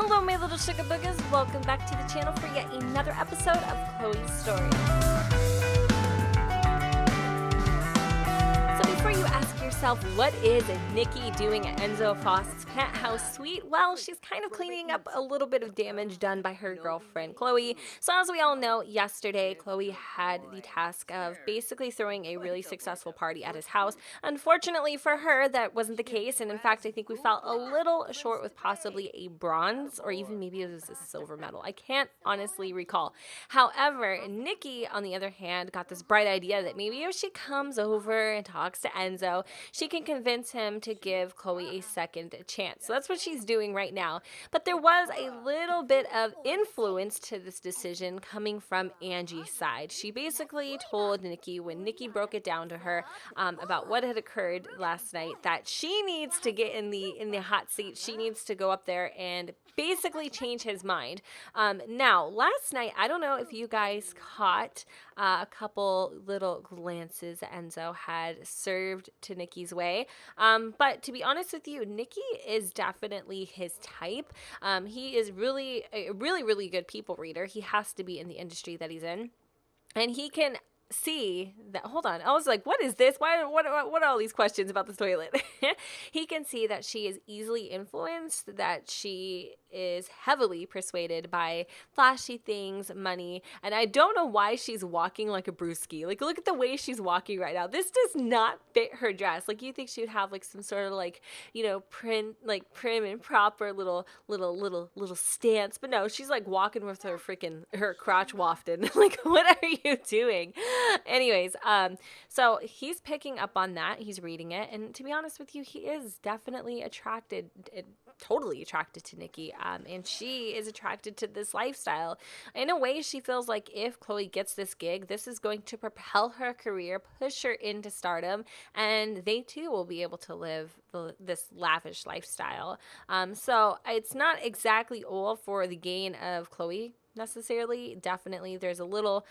Hello, my little sugar boogers. Welcome back to the channel for yet another episode of Khloe's story. So before you ask yourself, what is Nikki doing at Enzo Foss's penthouse suite? Well, she's kind of cleaning up a little bit of damage done by her girlfriend, Khloe. So as we all know, yesterday, Khloe had the task of basically throwing a really successful party at his house. Unfortunately for her, that wasn't the case. And in fact, I think we fell a little short with possibly a bronze or even maybe it was a silver medal. I can't honestly recall. However, Nikki, on the other hand, got this bright idea that maybe if she comes over and talks to Enzo, she can convince him to give Khloe a second chance. So that's what she's doing right now. But there was a little bit of influence to this decision coming from Angie's side. She basically told Nikki, when Nikki broke it down to her about what had occurred last night, that she needs to get in the hot seat. She needs to go up there and basically change his mind. Now, last night, I don't know if you guys caught a couple little glances that Enzo had served to Nikki's way. But to be honest with you, Nikki is definitely his type. He is really a really good people reader. He has to be in the industry that he's in. And he can see that, hold on, I was like, what is this? What are all these questions about this toilet? He can see that she is easily influenced, that she is heavily persuaded by flashy things, money, and I don't know why she's walking like a brewski. Like, look at the way she's walking right now. This does not fit her dress. Like, you think she would have like some sort of like, you know, prim and proper little stance, but no, she's like walking with her crotch wafted. Like, what are you doing? Anyways, so he's picking up on that. He's reading it, and to be honest with you, he is definitely totally attracted to Nikki, and she is attracted to this lifestyle. In a way, she feels like if Khloe gets this gig, this is going to propel her career, push her into stardom, and they too will be able to live this lavish lifestyle. So it's not exactly all for the gain of Khloe necessarily. Definitely, there's a little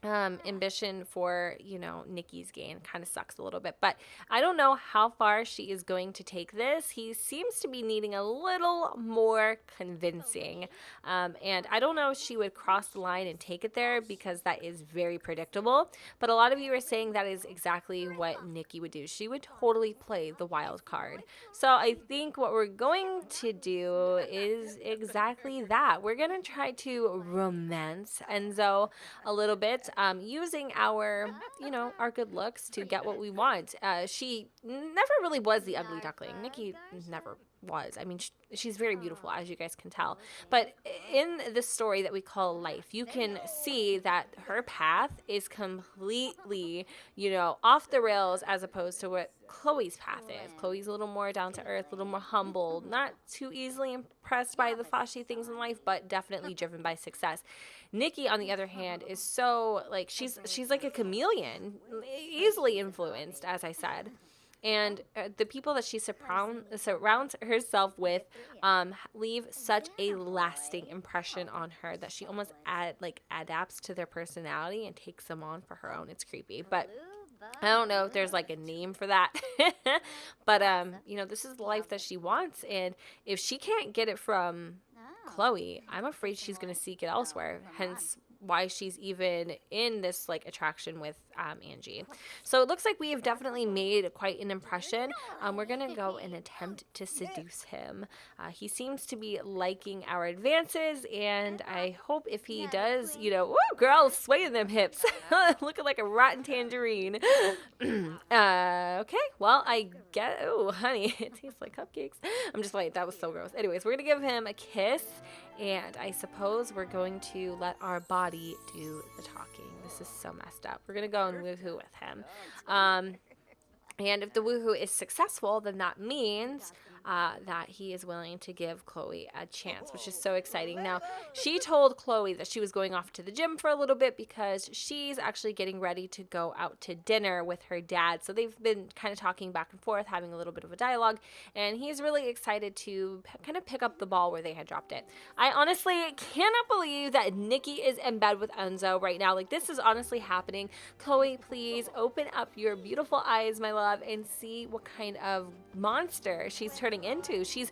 ambition for, you know, Nikki's gain. Kind of sucks a little bit, but I don't know how far she is going to take this. He seems to be needing a little more convincing, and I don't know if she would cross the line and take it there, because that is very predictable. But a lot of you are saying that is exactly what Nikki would do. She would totally play the wild card. So I think what we're going to do is exactly that. We're going to try to romance Enzo a little bit, using our good looks to get what we want. She never really was the ugly duckling. Nikki never was. I mean, she's very beautiful, as you guys can tell. But in this story that we call life, you can see that her path is completely, off the rails, as opposed to what Khloe's path is. Khloe's a little more down to earth, a little more humble, not too easily impressed by the flashy things in life, but definitely driven by success. Nikki, on the other hand, is so, like, she's like a chameleon, easily influenced, as I said. And the people that she surrounds herself with leave such a lasting impression on her that she almost adapts to their personality and takes them on for her own. It's creepy, but I don't know if there's like a name for that. But this is the life that she wants, and if she can't get it from Khloe, I'm afraid she's going to seek it elsewhere. Hence why she's even in this like attraction with Angie. So it looks like we have definitely made quite an impression. We're gonna go and attempt to seduce him. He seems to be liking our advances, and I hope if he does, ooh, girl, swaying them hips, looking like a rotten tangerine. Okay, well, I get, oh honey, it tastes like cupcakes. I'm just like, that was so gross. Anyways, we're gonna give him a kiss, and I suppose we're going to let our body do the talking. This is so messed up. We're going to go and woohoo with him. And if the woohoo is successful, then that means that he is willing to give Khloe a chance, which is so exciting. Now, she told Khloe that she was going off to the gym for a little bit because she's actually getting ready to go out to dinner with her dad. So they've been kind of talking back and forth, having a little bit of a dialogue, and he's really excited to kind of pick up the ball where they had dropped it. I honestly cannot believe that Nikki is in bed with Enzo right now. Like, this is honestly happening. Khloe, please open up your beautiful eyes, my love, and see what kind of monster she's turning turning into. She's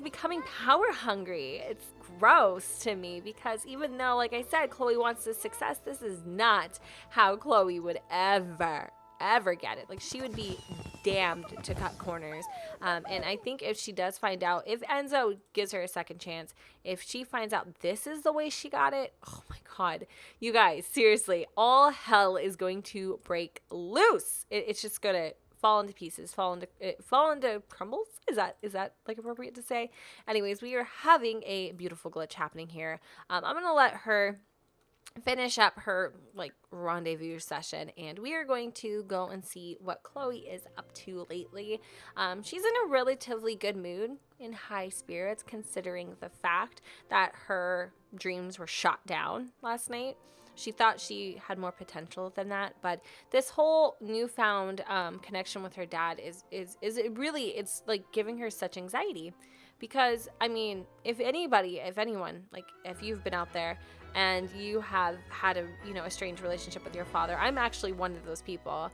becoming power hungry. It's gross to me because even though, like I said, Khloe wants this success, this is not how Khloe would ever get it. Like, she would be damned to cut corners. And I think if she does find out, if Enzo gives her a second chance, if she finds out this is the way she got it, oh my God, you guys, seriously, all hell is going to break loose. It's just gonna fall into pieces, fall into crumbles. Is that like appropriate to say? Anyways, we are having a beautiful glitch happening here. I'm gonna let her finish up her like rendezvous session, and we are going to go and see what Khloe is up to lately. She's in a relatively good mood, in high spirits, considering the fact that her dreams were shot down last night. She thought she had more potential than that, but this whole newfound connection with her dad is it's like giving her such anxiety. Because, I mean, if anyone, like if you've been out there and you have had a strange relationship with your father, I'm actually one of those people.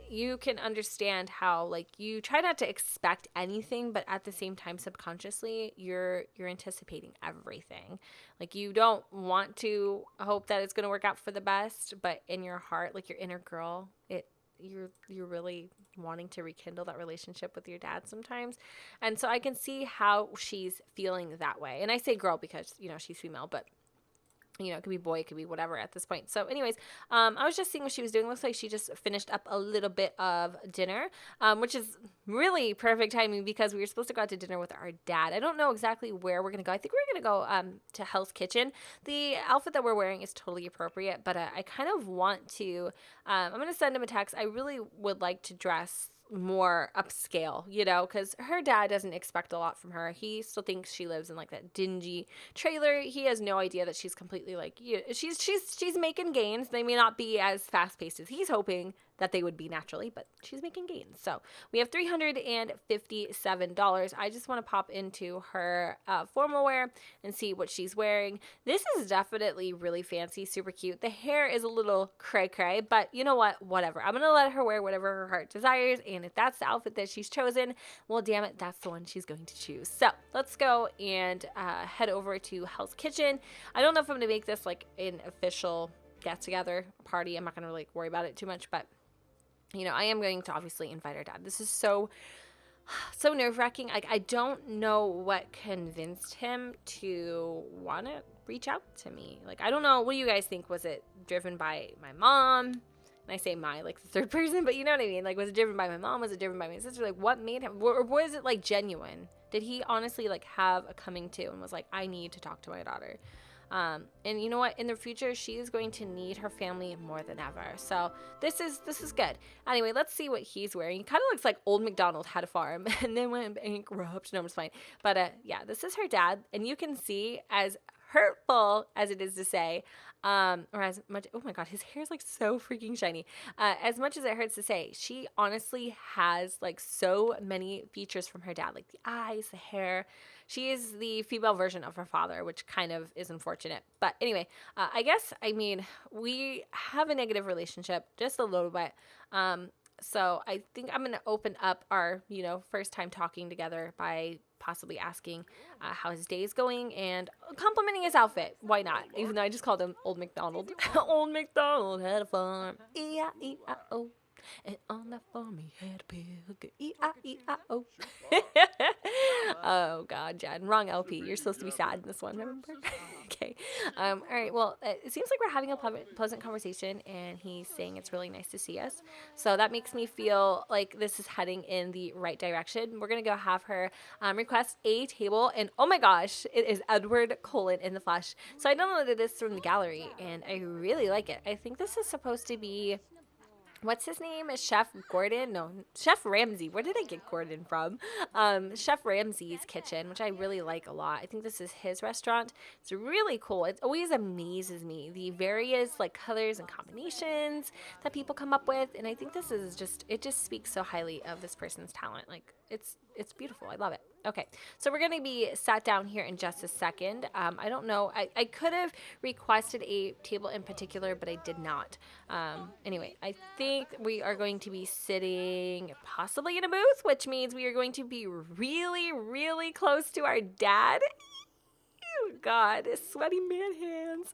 You can understand how, like, you try not to expect anything, but at the same time, subconsciously, you're anticipating everything. Like, you don't want to hope that it's going to work out for the best, but in your heart, like your inner girl, you're really wanting to rekindle that relationship with your dad sometimes. And so I can see how she's feeling that way. And I say girl because, she's female, but it could be boy, it could be whatever at this point. So anyways, I was just seeing what she was doing. Looks like she just finished up a little bit of dinner, which is really perfect timing because we were supposed to go out to dinner with our dad. I don't know exactly where we're going to go. I think we're going to go to Hell's Kitchen. The outfit that we're wearing is totally appropriate, but I kind of want to, I'm going to send him a text. I really would like to dress more upscale, because her dad doesn't expect a lot from her. He still thinks she lives in like that dingy trailer. He has no idea that she's completely like, she's making gains. They may not be as fast paced as he's hoping that they would be naturally, but she's making gains. So we have $357. I just want to pop into her formal wear and see what she's wearing. This is definitely really fancy, super cute. The hair is a little cray-cray, but you know what? Whatever. I'm going to let her wear whatever her heart desires, and if that's the outfit that she's chosen, well, damn it, that's the one she's going to choose. So let's go and head over to Hell's Kitchen. I don't know if I'm going to make this like an official get-together party. I'm not going to really worry about it too much, but I am going to obviously invite her dad. This is so nerve-wracking. Like, I don't know what convinced him to want to reach out to me. Like, I don't know. What do you guys think? Was it driven by my mom? And I say my, like the third person, but you know what I mean? Like, was it driven by my mom? Was it driven by my sister? Like, what made him? Or was it, like, genuine? Did he honestly, like, have a coming to and was like, I need to talk to my daughter? And you know what? In the future, she is going to need her family more than ever. So this is good. Anyway, let's see what he's wearing. He kind of looks like Old MacDonald had a farm and then went bankrupt. No, I'm just fine. But yeah, this is her dad, and you can see, as hurtful as it is to say, or as much, oh my God, his hair is like so freaking shiny. As much as it hurts to say, she honestly has like so many features from her dad, like the eyes, the hair. She is the female version of her father, which kind of is unfortunate. But anyway, we have a negative relationship, just a little bit. So I think I'm going to open up our, first time talking together by possibly asking how his day is going and complimenting his outfit. Why not? Even though I just called him Old MacDonald. Old MacDonald had a farm. E-I-E-I-O. And on that farm he had a pig. E-I-E-I-O. Oh God, Jen, wrong LP. You're supposed to be sad in this one, remember? Okay. All right. Well, it seems like we're having a pleasant conversation, and he's saying it's really nice to see us. So that makes me feel like this is heading in the right direction. We're gonna go have her request a table, and oh my gosh, it is Edward Cullen in the flesh. So I downloaded this from the gallery, and I really like it. I think this is supposed to be, what's his name? Is Chef Gordon? No, Chef Ramsay. Where did I get Gordon from? Chef Ramsay's kitchen, which I really like a lot. I think this is his restaurant. It's really cool. It always amazes me, the various like colors and combinations that people come up with. And I think this is just, it just speaks so highly of this person's talent. Like, it's beautiful. I love it. Okay, so we're going to be sat down here in just a second. I don't know. I could have requested a table in particular, but I did not. Anyway, I think we are going to be sitting possibly in a booth, which means we are going to be really, really close to our dad. Oh God, sweaty man hands.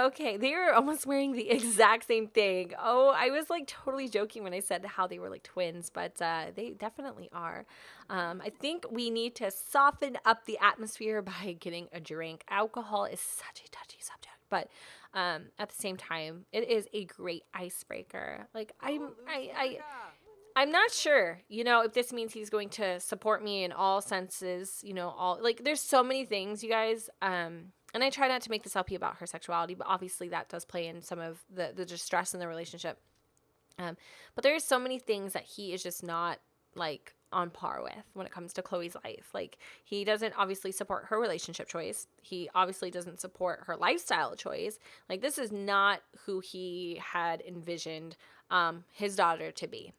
Okay, they are almost wearing the exact same thing. Oh, I was like totally joking when I said how they were like twins, but they definitely are. I think we need to soften up the atmosphere by getting a drink. Alcohol is such a touchy subject, but at the same time, it is a great icebreaker. Like I'm not sure, if this means he's going to support me in all senses, all like there's so many things, you guys. And I try not to make this LP about her sexuality, but obviously that does play in some of the distress in the relationship. But there's so many things that he is just not like on par with when it comes to Khloe's life. Like he doesn't obviously support her relationship choice. He obviously doesn't support her lifestyle choice. Like this is not who he had envisioned his daughter to be.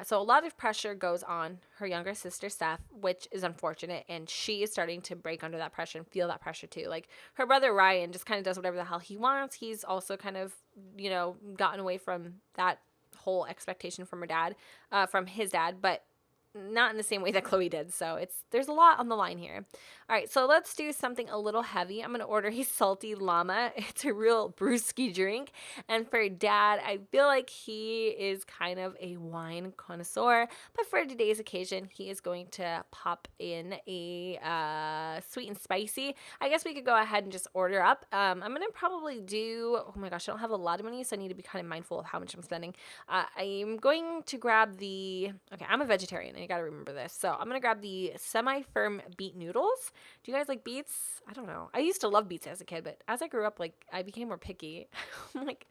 So a lot of pressure goes on her younger sister, Steph, which is unfortunate. And she is starting to break under that pressure and feel that pressure too. Like her brother, Ryan, just kind of does whatever the hell he wants. He's also kind of, gotten away from that whole expectation from from his dad, but not in the same way that Khloe did. So there's a lot on the line here. All right, so let's do something a little heavy. I'm going to order a salty llama. It's a real brewski drink. And for Dad, I feel like he is kind of a wine connoisseur. But for today's occasion, he is going to pop in a sweet and spicy. I guess we could go ahead and just order up. I'm going to probably do, oh my gosh, I don't have a lot of money, so I need to be kind of mindful of how much I'm spending. I'm going to grab okay, I'm a vegetarian, and you got to remember this. So I'm going to grab the semi-firm beet noodles. Do you guys like beets? I don't know. I used to love beets as a kid, but as I grew up, like, I became more picky. I'm like,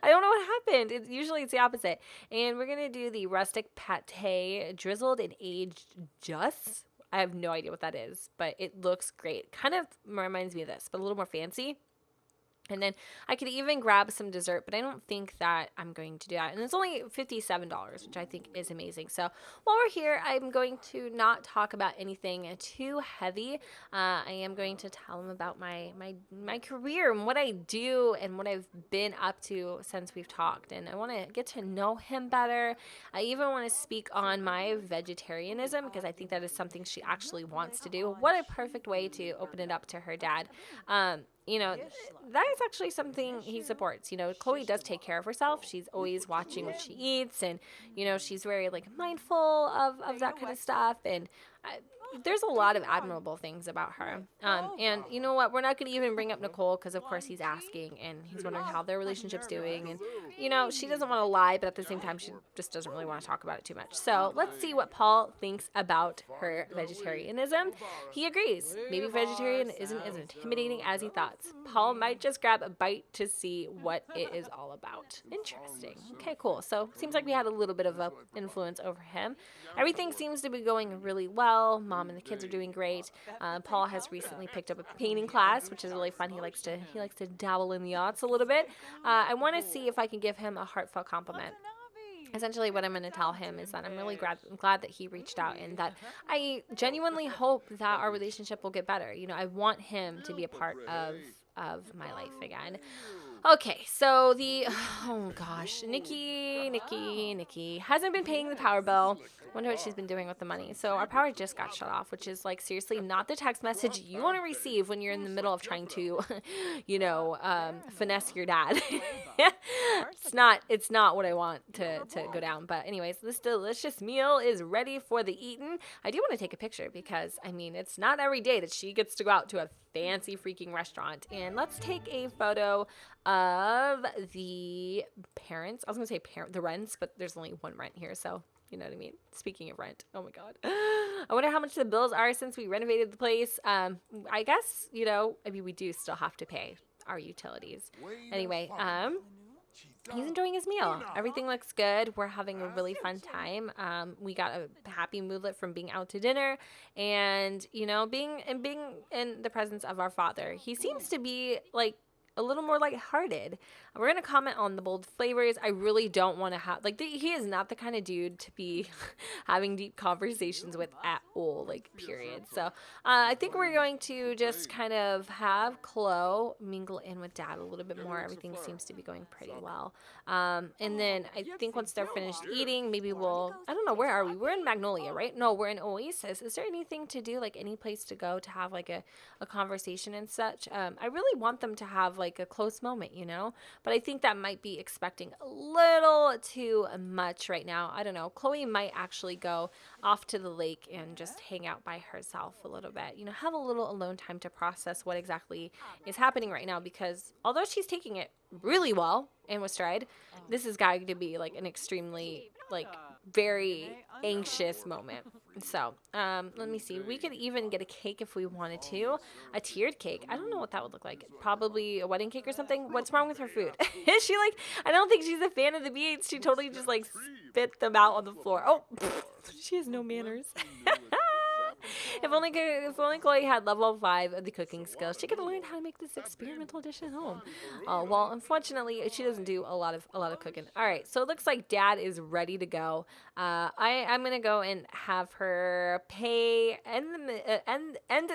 I don't know what happened. Usually it's the opposite. And we're going to do the rustic pate drizzled and aged just. I have no idea what that is, but it looks great. Kind of reminds me of this, but a little more fancy. And then I could even grab some dessert, but I don't think that I'm going to do that. And it's only $57, which I think is amazing. So while we're here, I'm going to not talk about anything too heavy. I am going to tell him about my career and what I do and what I've been up to since we've talked. And I want to get to know him better. I even want to speak on my vegetarianism because I think that is something she actually wants to do. What a perfect way to open it up to her dad. That is actually something he supports. Khloe does take care of herself. She's always watching what she eats, and, she's very, like, mindful of that kind of stuff, and there's a lot of admirable things about her. And you know what? We're not going to even bring up Nicole because, of course, he's asking, and he's wondering how their relationship's doing, and, she doesn't want to lie, but at the same time, she just doesn't really want to talk about it too much. So let's see what Paul thinks about her vegetarianism. He agrees. Maybe vegetarian isn't as intimidating as he thought. Paul might just grab a bite to see what it is all about. Interesting. Okay, cool. So seems like we had a little bit of an influence over him. Everything seems to be going really well. Mom and the kids are doing great. Paul has recently picked up a painting class, which is really fun. He likes to dabble in the arts a little bit. I want to see if I can give him a heartfelt compliment. Essentially, what I'm going to tell him is that I'm really glad that he reached out and that I genuinely hope that our relationship will get better. I want him to be a part of my life again. Okay, so oh gosh, Nikki hasn't been paying the power bill. Wonder what she's been doing with the money. So our power just got shut off, which is like seriously not the text message you want to receive when you're in the middle of trying to, finesse your dad. It's not what I want to go down. But anyways, this delicious meal is ready for the eating. I do want to take a picture because it's not every day that she gets to go out to a fancy freaking restaurant. And let's take a photo of the parents. I was going to say the rents, but there's only one rent here. So, you know what I mean? Speaking of rent. Oh my God. I wonder how much the bills are since we renovated the place. I guess, we do still have to pay our utilities. Anyway, he's enjoying his meal. Everything looks good. We're having a really fun time. We got a happy moodlet from being out to dinner and, being in the presence of our father. He seems to be like a little more lighthearted. We're going to comment on the bold flavors. I really don't want to have, like, he is not the kind of dude to be having deep conversations with at all, like, period. So I think we're going to just kind of have Khloe mingle in with Dad a little bit more. Everything seems to be going pretty well. And then I think once they're finished eating, maybe we'll, I don't know, where are we? We're in Magnolia, right? No, we're in Oasis. Is there anything to do, like any place to go to have like a conversation and such? I really want them to have like a close moment, you know? But I think that might be expecting a little too much right now. I don't know. Khloe might actually go off to the lake and just hang out by herself a little bit. You know, have a little alone time to process what exactly is happening right now, because although she's taking it really well and with stride, this is going to be like an extremely like very anxious moment. So let me see, we could even get a cake if we wanted to, a tiered cake. I don't know what that would look like. Probably a wedding cake or something. What's wrong with her food? Is she like, I don't think she's a fan of the beets. She totally just like spit them out on the floor. Oh, she has no manners. If only Khloe had level 5 of the cooking skills, she could have learned how to make this experimental dish at home. Well, unfortunately, she doesn't do a lot of cooking. All right, so it looks like Dad is ready to go. I'm gonna go and have her end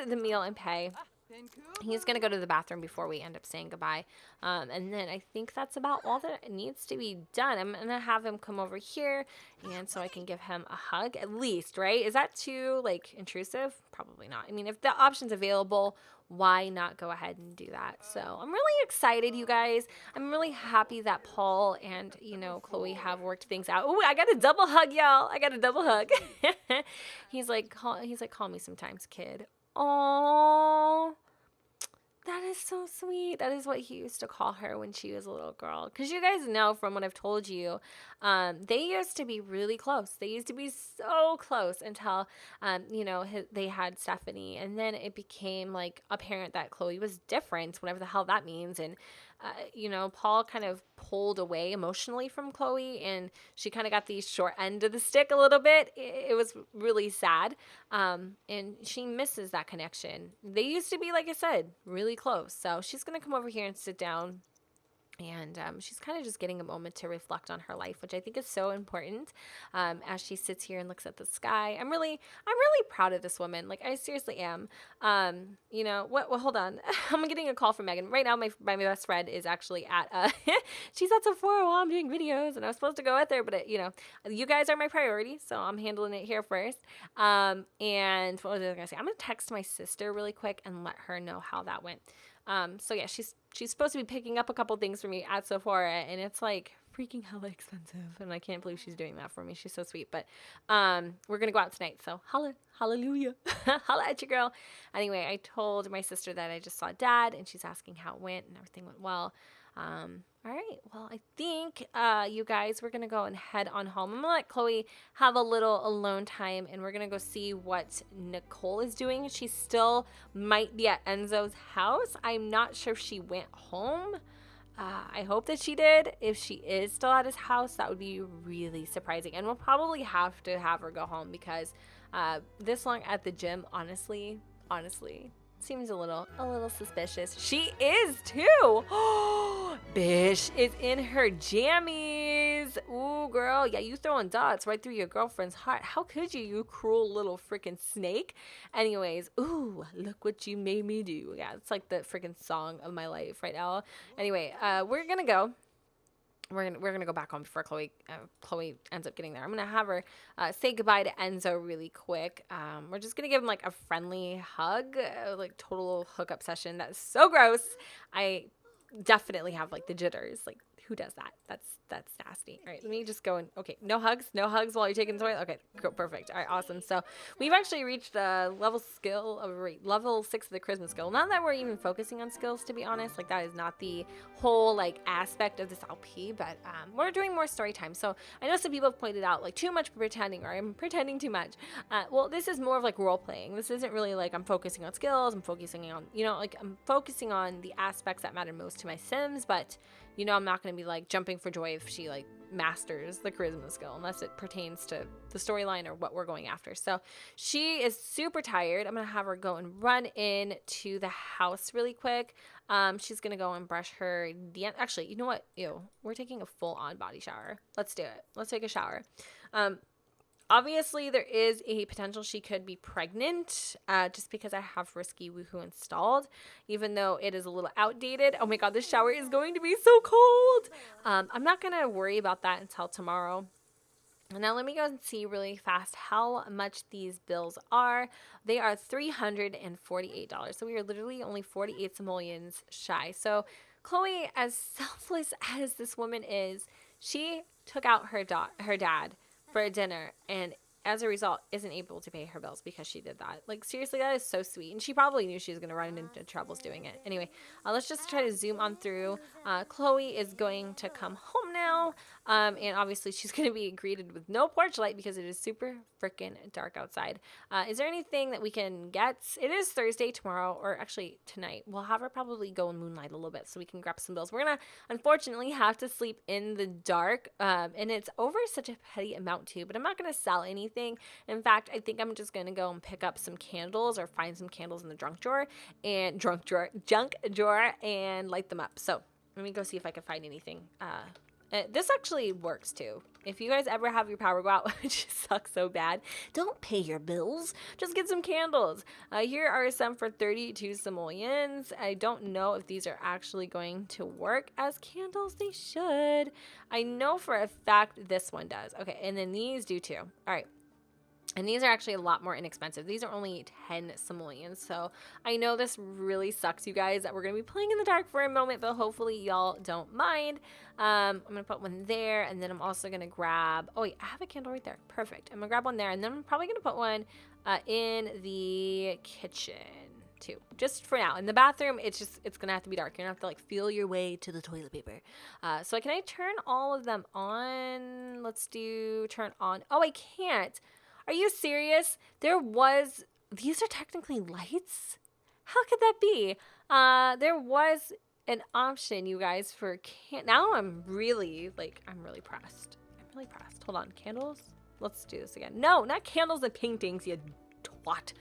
the meal and pay. He's going to go to the bathroom before we end up saying goodbye. And then I think that's about all that needs to be done. I'm going to have him come over here, and so I can give him a hug at least, right? Is that too, like, intrusive? Probably not. I mean, if the option's available, why not go ahead and do that? So I'm really excited, you guys. I'm really happy that Paul and, you know, Khloe have worked things out. Oh, I got a double hug, y'all. I got a double hug. He's like, call me sometimes, kid. Oh, that is so sweet. That is what he used to call her when she was a little girl. Because you guys know from what I've told you, they used to be really close. They used to be so close until, you know, they had Stephanie. And then it became like apparent that Khloe was different, whatever the hell that means. And, you know, Paul kind of pulled away emotionally from Khloe, and she kind of got the short end of the stick a little bit. It was really sad. And she misses that connection. They used to be, like I said, really close. So she's going to come over here and sit down. And she's kind of just getting a moment to reflect on her life, which I think is so important. As she sits here and looks at the sky, I'm really proud of this woman. Like, I seriously am. You know what? Well, hold on. I'm getting a call from Megan right now. My best friend is actually at she's at Sephora while I'm doing videos, and I was supposed to go out there, but you know, you guys are my priority, so I'm handling it here first. And what was I gonna say? I'm gonna text my sister really quick and let her know how that went. So yeah, she's supposed to be picking up a couple things for me at Sephora, and it's like freaking hella expensive, and I can't believe she's doing that for me. She's so sweet. But we're gonna go out tonight, so hallelujah. Holla at your girl. Anyway, I told my sister that I just saw Dad, and she's asking how it went, and everything went well. All right, well, I think, you guys, we're going to go and head on home. I'm going to let Khloe have a little alone time, and we're going to go see what Nicole is doing. She still might be at ENZO'S house. I'm not sure if she went home. I hope that she did. If she is still at his house, that would be really surprising. And we'll probably have to have her go home, because this long at the gym, honestly, seems a little suspicious. She is too. Bish is in her jammies. Ooh, girl. Yeah, you throwing dots right through your girlfriend's heart. How could you cruel little freaking snake? Anyways, ooh, look what you made me do. Yeah, it's like the freaking song of my life right now. Anyway, we're gonna go. We're gonna go back home before Khloe ends up getting there. I'm gonna have her say goodbye to Enzo really quick. We're just gonna give him like a friendly hug, like total hookup session. That's so gross. I definitely have like the jitters. Like, who does that? That's nasty. All right, let me just go and, okay, no hugs while you're taking the toilet. Okay, cool, perfect. All right, awesome. So we've actually reached level 6 of the charisma skill. Not that we're even focusing on skills, to be honest. Like, that is not the whole like aspect of this LP, but we're doing more story time. So I know some people have pointed out like too much pretending, or I'm pretending too much. Well, this is more of like role playing. This isn't really like I'm focusing on skills. I'm focusing on, you know, like I'm focusing on the aspects that matter most to my Sims, but you know I'm not going to be like jumping for joy if she like masters the charisma skill, unless it pertains to the storyline or what we're going after. So she is super tired. I'm going to have her go and run in to the house really quick. She's going to go and brush her. Actually, you know what? Ew, we're taking a full on body shower. Let's do it. Let's take a shower. Obviously, there is a potential she could be pregnant just because I have Risky Woohoo installed, even though it is a little outdated. Oh my god, this shower is going to be so cold. I'm not going to worry about that until tomorrow. Now let me go and see really fast how much these bills are. They are $348. So we are literally only 48 simoleons shy. So Khloe, as selfless as this woman is, she took out her dad for a dinner, and as a result isn't able to pay her bills because she did that. Like, seriously, that is so sweet. And she probably knew she was going to run into troubles doing it. Anyway, let's just try to zoom on through. Khloe is going to come home now. And obviously she's going to be greeted with no porch light because it is super freaking dark outside. Is there anything that we can get? It is Thursday tomorrow, or actually tonight. We'll have her probably go and moonlight a little bit so we can grab some bills. We're going to unfortunately have to sleep in the dark. And it's over such a petty amount too, but I'm not going to sell anything. In fact, I think I'm just going to go and pick up some candles or find some candles in the junk drawer and light them up. So let me go see if I can find anything. This actually works too. If you guys ever have your power go out, which sucks so bad, don't pay your bills. Just get some candles. Here are some for 32 simoleons. I don't know if these are actually going to work as candles. They should. I know for a fact this one does. Okay, and then these do too. All right. And these are actually a lot more inexpensive. These are only 10 simoleons. So I know this really sucks, you guys, that we're going to be playing in the dark for a moment, but hopefully y'all don't mind. I'm going to put one there, and then I'm also going to grab, oh wait, I have a candle right there. Perfect. I'm going to grab one there, and then I'm probably going to put one in the kitchen too, just for now. In the bathroom, it's going to have to be dark. You're going to have to like feel your way to the toilet paper. So can I turn all of them on? Let's do turn on. Oh, I can't. Are you serious? These are technically lights? How could that be? There was an option, you guys, for now I'm really pressed. I'm really pressed. Hold on, candles? Let's do this again. No, not candles and paintings, you twat.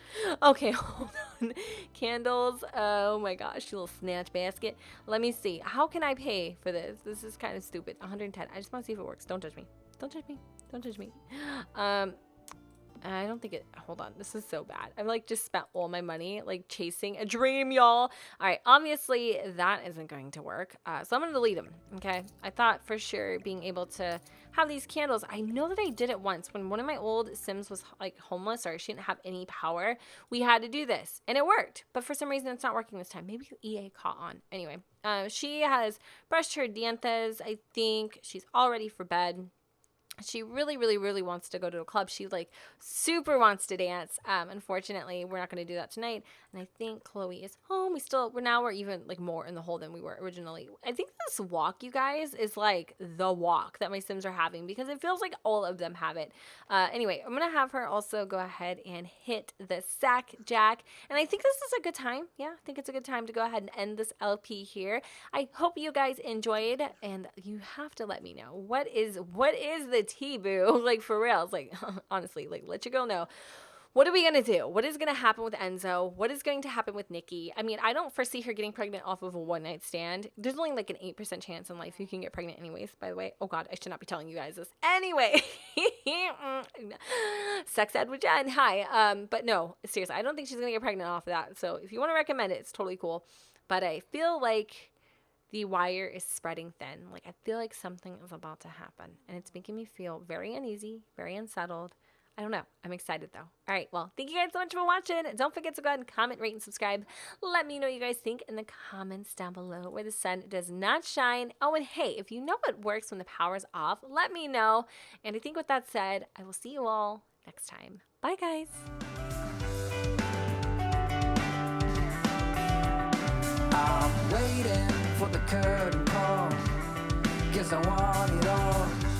Okay, hold on. Candles. Oh my gosh, you little snatch basket. Let me see. How can I pay for this? This is kind of stupid. 110. I just want to see if it works. Don't judge me. Don't judge me. Don't judge me. I don't think hold on, this is so bad. I've like just spent all my money like chasing a dream, y'all. All right, obviously that isn't going to work. So I'm gonna delete them, okay? I thought for sure being able to have these candles, I know that I did it once when one of my old Sims was like homeless or she didn't have any power. We had to do this and it worked, but for some reason it's not working this time. Maybe EA caught on. Anyway, she has brushed her dientes. I think she's all ready for bed. She really, really, really wants to go to a club. She like super wants to dance. Unfortunately, we're not going to do that tonight. And I think Khloe is home. We're even like more in the hole than we were originally. I think this walk, you guys, is like the walk that my Sims are having because it feels like all of them have it. Anyway, I'm going to have her also go ahead and hit the sack jack. And I think this is a good time. Yeah, I think it's a good time to go ahead and end this LP here. I hope you guys enjoyed, and you have to let me know what is the tea, boo. Like, for real. It's like, honestly, like, let your girl know. What are we going to do? What is going to happen with Enzo? What is going to happen with Nikki? I mean, I don't foresee her getting pregnant off of a one-night stand. There's only like an 8% chance in life you can get pregnant anyways, by the way. Oh, God, I should not be telling you guys this. Anyway, sex ed with Jen. Hi. But no, seriously, I don't think she's going to get pregnant off of that. So if you want to recommend it, it's totally cool. But I feel like the wire is spreading thin. Like, I feel like something is about to happen. And it's making me feel very uneasy, very unsettled. I don't know. I'm excited, though. All right. Well, thank you guys so much for watching. Don't forget to go ahead and comment, rate, and subscribe. Let me know what you guys think in the comments down below where the sun does not shine. Oh, and hey, if you know what works when the power's off, let me know. And I think with that said, I will see you all next time. Bye, guys. I'm waiting for the curtain call, 'cause I want it all.